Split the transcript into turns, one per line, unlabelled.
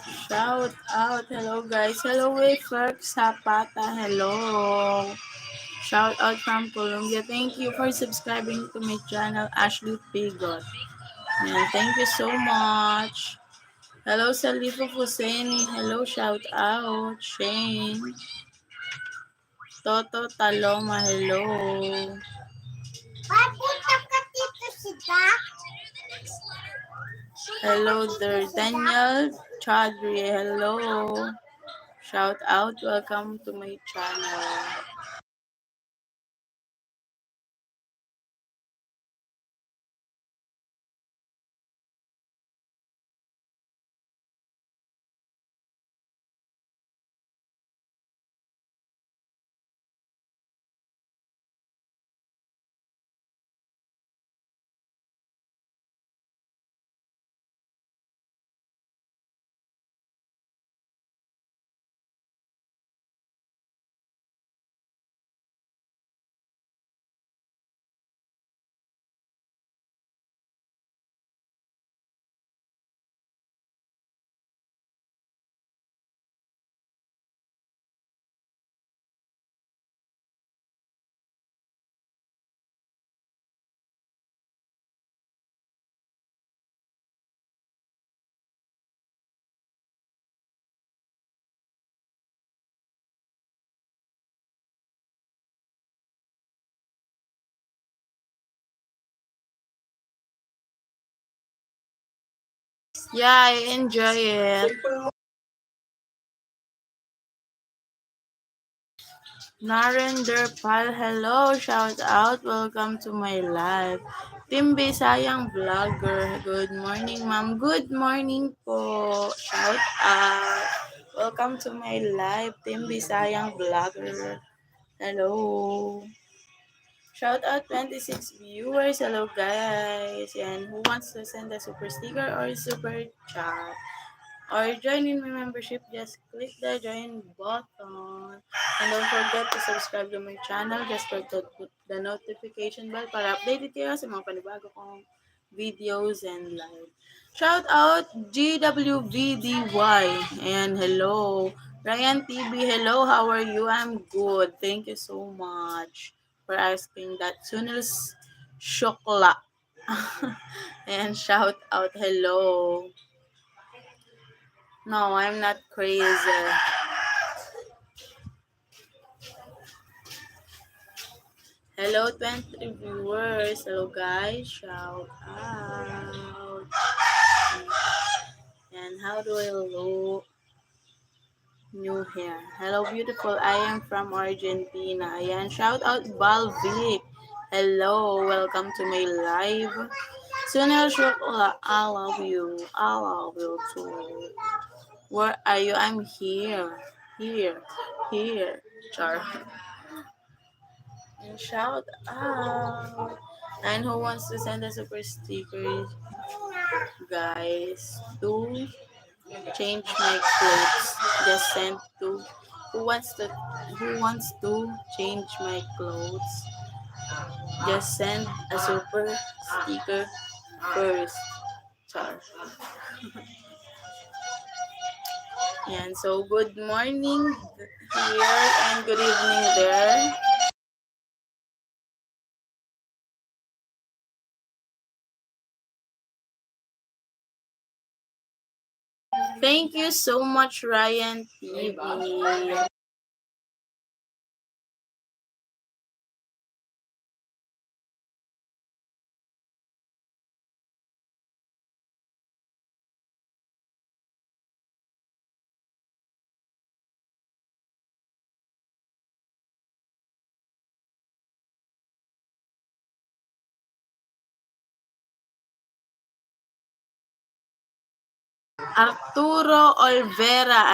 Shout out. Hello guys. Hello Wayferk Zapata. Hello. Shout out from Colombia. Thank you for subscribing to my channel, Ashley Pigot. And thank you so much. Hello Salifo Fuseni. Hello, shout out. Shane. Toto Taloma. Hello. Hello there. Daniel Chaudhry. Hello. Shout out. Welcome to my channel. Yeah, I enjoy it. Narender Pal, hello, shout out, welcome to my live. Team Bisayang Vlogger, good morning ma'am, good morning po, shout out. Welcome to my live, Team Bisayang Vlogger, hello. Shout out 26 viewers, hello guys. And who wants to send a super sticker or super chat? Or join in my membership, just click the join button. And don't forget to subscribe to my channel. Just click the notification bell para updated kayo sa mga panibago kong videos and live. Shout out GWVDY and hello. Ryan TV, hello, how are you? I'm good. Thank you so much for asking that. Sunils Shokla. And shout out, hello. No, I'm not crazy. Hello, 20 viewers. Hello, guys. Shout out. And how do I look? New hair. Hello, beautiful. I am from Argentina. Ayan, shout out, Balvic. Hello, welcome to my live. Sunil Shukla, I love you. I love you too. Where are you? I'm here. Here. Here. Char. And shout out. And who wants to send a super sticker, guys, to change my clothes? Just send to who wants to change my clothes? Just send a super sticker first. Char. Yan. So good morning here and good evening there. Thank you so much, Ryan TV. Arturo Olvera.